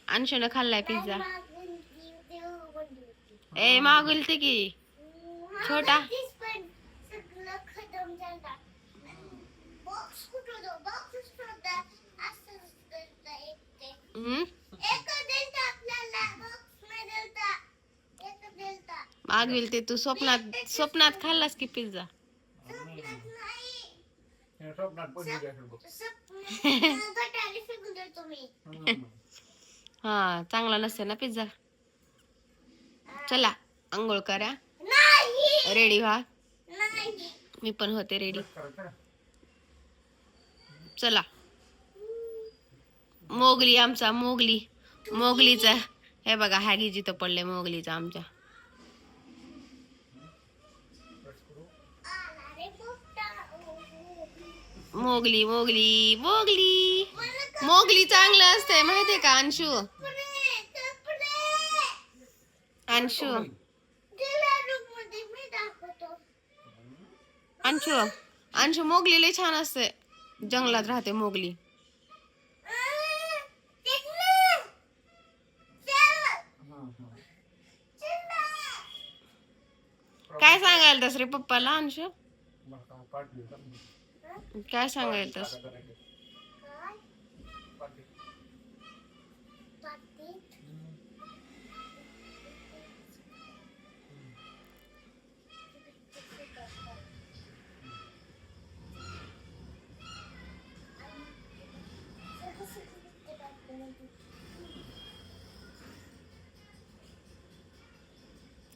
अंशून खाल्लाय pizza. ए मागुलते की छोटा. हम्म मागविल ते तू स्वप्नात खाल्लास की पिझ्झा. हा चांगला नसते ना पिझ्झा. चला अंघोळ करा, रेडी व्हा. मी पण होते रेडी. चला. मोगली आमचा मोगलीचा हे बघा हॅगी जिथं पडले मोगलीचा आमच्या. मोगली मोगली मोगली मोगली चांगलं असतंय माहितीये का अंशू. अंशू अंशू अंशू मोगली लय छान असते. जंगलात राहते मोगली. काय सांगायला तस रे पप्पाला अंशू. काय सांगायला तस.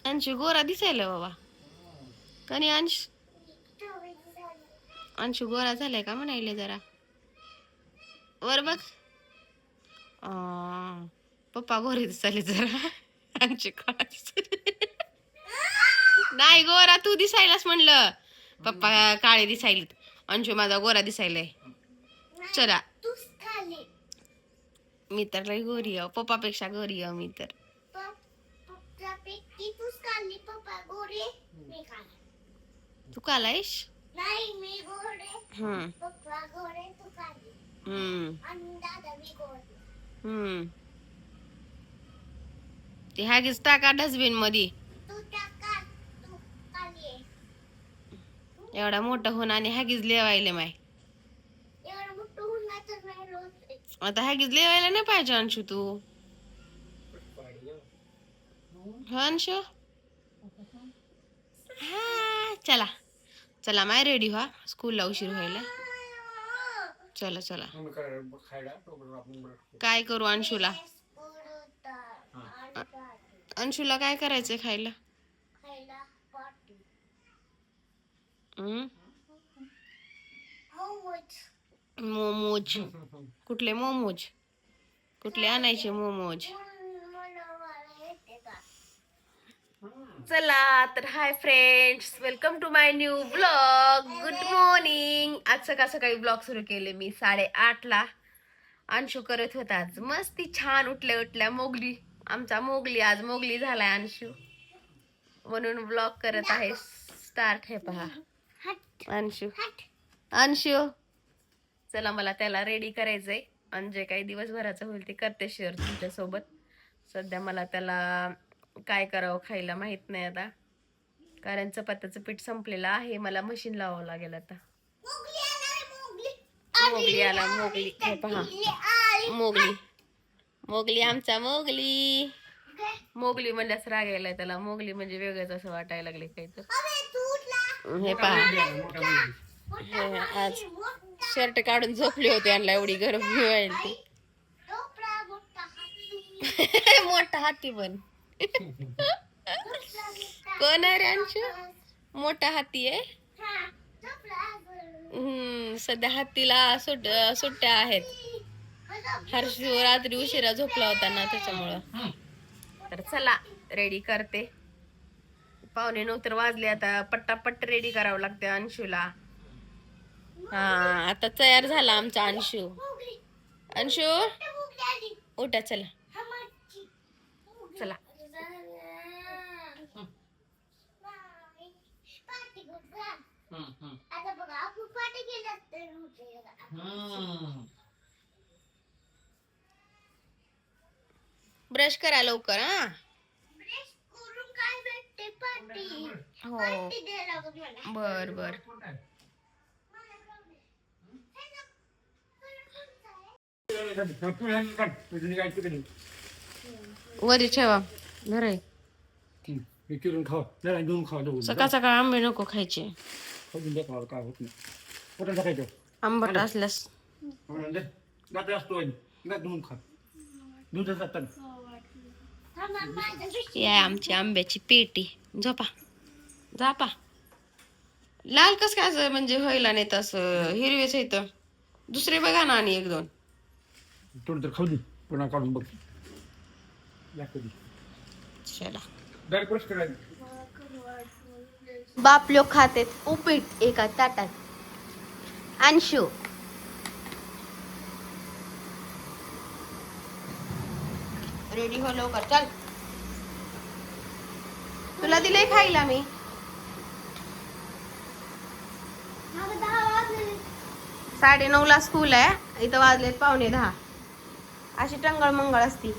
अंशू गोरा दिसायला बाबा. कनी अंशू गोरा झालाय का म्हणायले जरा वर बघ. पप्पा गोरे दिसायले जरा. अंशू काळा दिसायला. नाही गोरा तू दिसायलास म्हणलं. पप्पा काळे दिसायलेत. अंशू माझा गोरा दिसायलाय. चला मी तर लय गोरी आहे. पप्पापेक्षा गोरी आहे मी तर. तू कालायस. ते हागीच टाका डस्टबिन मध्ये. एवढा मोठा होऊन आणि हागीच लेवायले माय. आता हागीच लेवायला नाही पाहिजे अंशू तू. अंशू हा चला चला माय रेडी व्हा. स्कूलला उशीर व्हायला. चला चला. काय करू अंशूला. अंशूला काय करायचंय खायला. मोमोज. कुठले मोमोज. कुठले आणायचे मोमोज. चला तर hi friends, welcome to my new blog. Good morning. आज सकाळी ब्लॉग सुरू केले मी 8:30ला. अंशू करत होता आज मस्ती छान उठल्या मोगली. आमचा मोगली आज मोगली झालाय अंशू म्हणून ब्लॉग करत आहे स्टार्ट. हे पहा अंशू चला मला त्याला रेडी करायचंय आणि जे काही दिवसभराचं होईल ते करते शेअर तुमच्या सोबत. सध्या मला त्याला काय करावं खायला माहित नाही आता, कारण चपात्याचं पीठ संपलेलं आहे. मला मशीन लावावं लागेल आता. मोगली आला मोगली. हे पहा मोगली आमचा मोगली. मोगली म्हणल्यास राग यायलाय त्याला. मोगली म्हणजे वेगळंच असं वाटायला लागले काही तर. हे पहा आज शर्ट काढून झोपली होती आणि एवढी गरम व्हायला. मोठा हाती पण. कोण आहे रे अंशू. मोठा हाती आहे. सध्या हत्तीला सुट्ट्या आहेत. हर्षू रात्री उशिरा झोपला होता ना त्याच्यामुळं. तर चला रेडी करते. 8:45 तर वाजले. आता पट्टापट्ट रेडी करावं लागते अंशूला. हा आता तयार झाला आमचा अंशू. अंशू उठा चला चला. ब्रश करा लवकर हा. हो बर बर. वरी ठेवा घरे. सकाळ सकाळ आंबे नको खायचे. आंबट असल्यास या आमची आंब्याची पेटी. झोपा झापा. लाल कस काय असं म्हणजे व्हायला नाही तसं हिरवेच येतं. दुसरे बघा ना आणि एक दोन. थोडं तर खाऊ दे पुन्हा काढून बघ. चला डायरेक्ट ब्रश करायचं. बाप लोक खाते उपीट एका ताटात. अंशू रेडी हो लवकर चल. तुला दिले खायला मी. 9:30 स्कूल आहे. इथं वाजलेत 9:45. अशी टंगळ मंगळ असती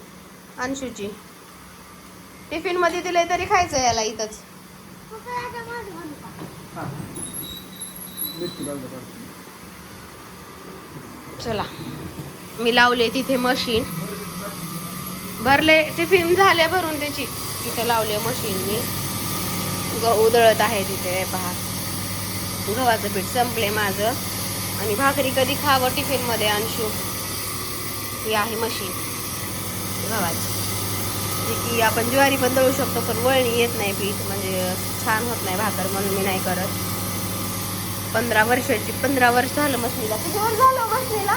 अंशूची. टिफिन मध्ये दिले तरी खायचं याला इथंच. चला मी लावले तिथे मशीन. भरले टिफिन झाले भरून त्याची. तिथे लावले मशीन मी. गहू दळत आहे तिथे पहा. गव्हाचं पीठ संपले माझं. आणि भाकरी कधी खावं टिफिन मध्ये अंशू. ही आहे मशीन गव्हाची. जी की आपण ज्वारी पण दळू शकतो पण वळणी येत नाही पीठ म्हणजे छान होत नाही भाकर म्हणून मी नाही करत. 15 वर्ष झालं मशीनीला. किती वर्ष झालं मशीनीला?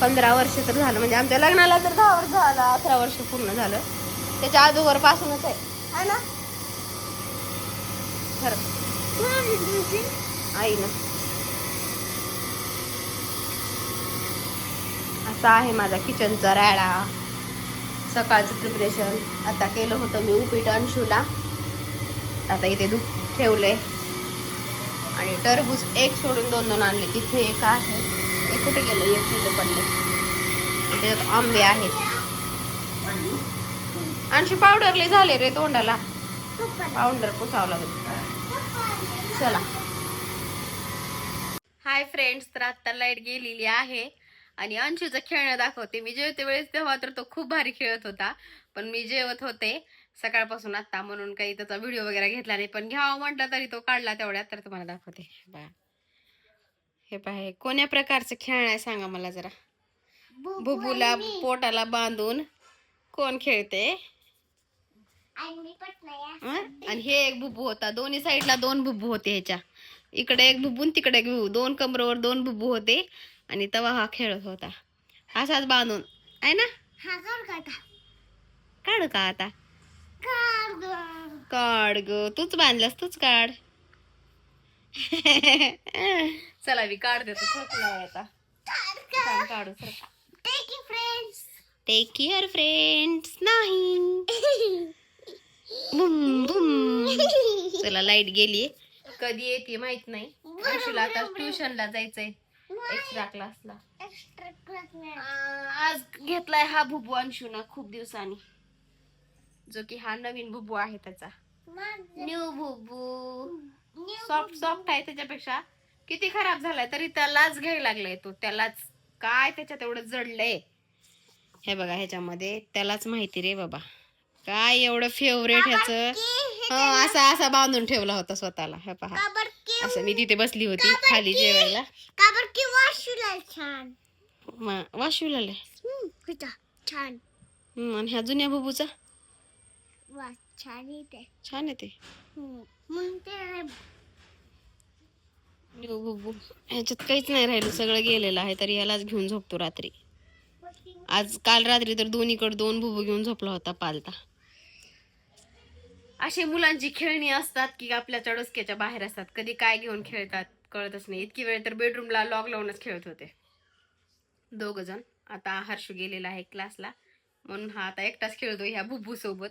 15 वर्ष तर झालं. म्हणजे आमच्या लग्नाला तर 10 वर्ष झालं. 11 वर्ष पूर्ण झालं. त्याच्या अगोदर पासूनच आहे ना खरं. आई ना असा आहे माझा किचनचा राडा. सकाळचं प्रिपरेशन आता केलं होतं मी उपीट अंशूला. आता इथे दूध ठेवलंय. आणि टरबूज एक सोडून 2 आणले. तिथे एक आहे. एक कुठे गेलं? एक तिथे पडले. त्याच्यात आंबे आहेत. अंशू पावडरले झाले रे तोंडाला. पावडर पुसावं लागेल. चला हाय फ्रेंड्स. तर आता लाईट गेलेली आहे आणि अंशूचं खेळणं दाखवते. मी जेवते वेळेस तेव्हा तर तो खूप भारी खेळत होता. पण मी जेवत होते सकाळपासून आता म्हणून काही त्याचा व्हिडिओ वगैरे घेतला नाही. पण घ्यावा म्हटलं तरी तो काढला तेवढ्यात. तर तुम्हाला दाखवते. हे पहा कोण्या प्रकारचं खेळणं आहे सांगा मला जरा. बुबूला पोटाला बांधून कोण खेळते. आणि हे एक बुबू होता. दोन्ही साईडला 2 बुबू होते. ह्याच्या इकडे एक बुबू तिकडे एक बुबू. 2 कमरेवर 2 बुबू होते. आणि तेव्हा हा खेळत होता असाच बांधून आहे ना. काढू का आता? काढ ग. तूच बांधलास तूच काढ. चला मी काढ देतो. खोकला आता काढू. Take care friends. नाही बुम बुम. चला लाईट गेली. कधी येते माहित नाही. अंशूला आता ट्युशनला जायचंय एक्स्ट्रा क्लासला. आज घेतलाय हा बुबू अंशूना खूप दिवसांनी. जो की हा नवीन बुबू आहे त्याचा. न्यू बुबू सॉफ्ट आहे त्याच्यापेक्षा. किती खराब झालाय तरी त्यालाच घ्यायला लागलाय तो. त्यालाच काय त्याच्यात एवढं जडलंय हे बघा. ह्याच्यामध्ये त्यालाच माहिती रे बाबा काय एवढं फेवरेट ह्याचं. असा बांधून ठेवला होता स्वतःला. हे पहा असं. मी तिथे बसली होती खाली जेवायला. वाशूला छान. आणि ह्या जुन्या बुबूचा छान आहे ते. बुबू ह्याच्यात काहीच नाही राहिलं. सगळं गेलेलं आहे. तरी ह्यालाच घेऊन झोपतो रात्री. काल रात्री तर दोन्हीकडे 2 बुबू घेऊन झोपला होता पालता. अशी मुलांची खेळणी असतात की आपल्या डोसक्याच्या बाहेर असतात. कधी काय घेऊन खेळतात कळतच नाही. इतकी वेळ तर बेडरूमला लॉक लावूनच खेळत होते 2 जण. आता हर्षू गेलेला आहे क्लासला म्हणून हा आता एकटाच खेळतो ह्या बुबू सोबत.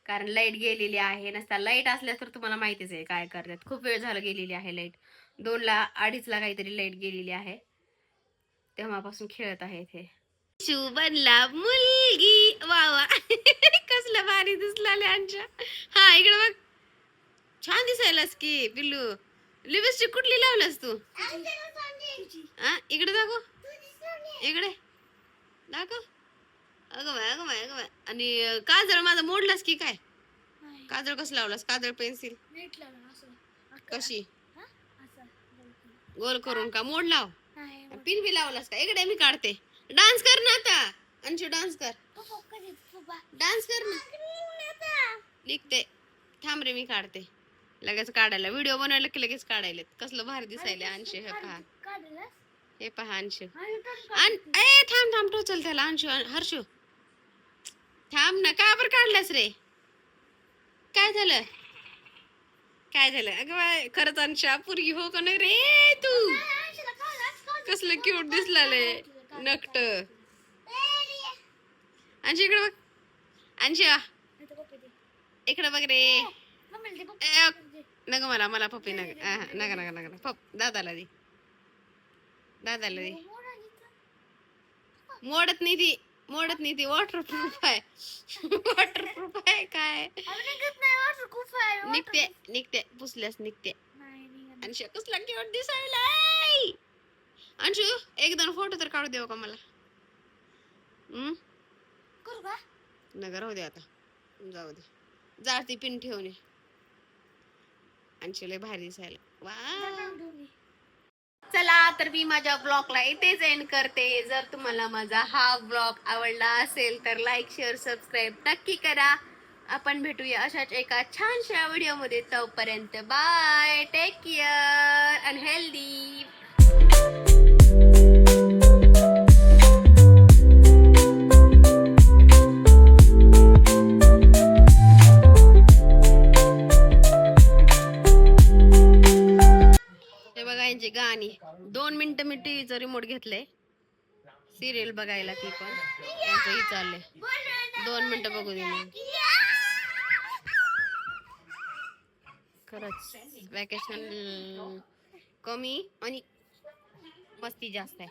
कारण लाईट गेलेली आहे. नसता लाईट असल्यास तर तुम्हाला माहितीच आहे काय करतात. खूप वेळ झाला गेलेली आहे लाईट. 2ला 2:30ला काहीतरी लाईट गेलेली आहे. तेव्हापासून खेळत आहे ते. शिव बनला मुलगी, वा वा. कसला भारी दिसला आंच्या. हा इकडे बघ, छान दिसायलास की पिल्लू. लिपस्टिक कुठली लावलास तू? हा इकडे दाखव, इकडे दाखव. अगं बाय, अगं बाय, अगं बाय. आणि काजळ माझा मोडलास की काय? काजळ कसं लावलास? काजळ पेन्सिल कशी गोल करून का मोड लाव? पिन बी लावलास का? इकडे मी काढते. डान्स कर ना आता. अंशू डान्स कर, डान्स कर ना. निघते, थांब रे मी काढते. लगेच काढायला व्हिडिओ बनवायला की लगेच काढायला. कसलं भारी दिसायला अंशू. हे पहा, हे पहा अंशू. ए थांब थांब, टोचल त्याला. अंशू, हर्षू थांब ना. का बरं काढलास रे? काय झालं? काय झालं? अगं बाय, खरंच अंशा पुरगी हो का नाही रे तू? कसलं क्यूट दिसलाले नकट. अंशू इकडे बघ, अंशू इकडे बघ रे. नग मला, मला पप्पी नग, नका नका नका. पप दादाला दे, दादाला दे. मोडत नाही ती, मोडत नाही ती. वॉटरप्रूफ आहे, वॉटरप्रूफ आहे. काय निघते, निघते पुसल्यास निघते. अंशू कसला क्यूट दिसायला. अंशू एक दोन फोटो तर काढू देऊ का मला? नगर राहू दे आता, जाऊ दे. जाळती पिन ठेवणे. अंशू लय भारी दिसायला. वा. चला तर मी माझ्या ब्लॉगला इथेच एंड करते. जर तुम्हाला माझा हा ब्लॉग आवडला असेल तर लाईक, शेअर, सबस्क्राईब नक्की करा. आपण भेटूया अशाच एका छानशा व्हिडिओमध्ये. तोपर्यंत bye, take care and healthy. हे बघा यांची गाणी. 2 मिनिटं मी टीव्हीचं रिमोट घेतलंय सिरियल बघायला. ती पण यांचं ही चाललंय. 2 मिनिटं बघू दे मग. खरंच वॅकेशन कमी आणि मस्ती जास्त आहे.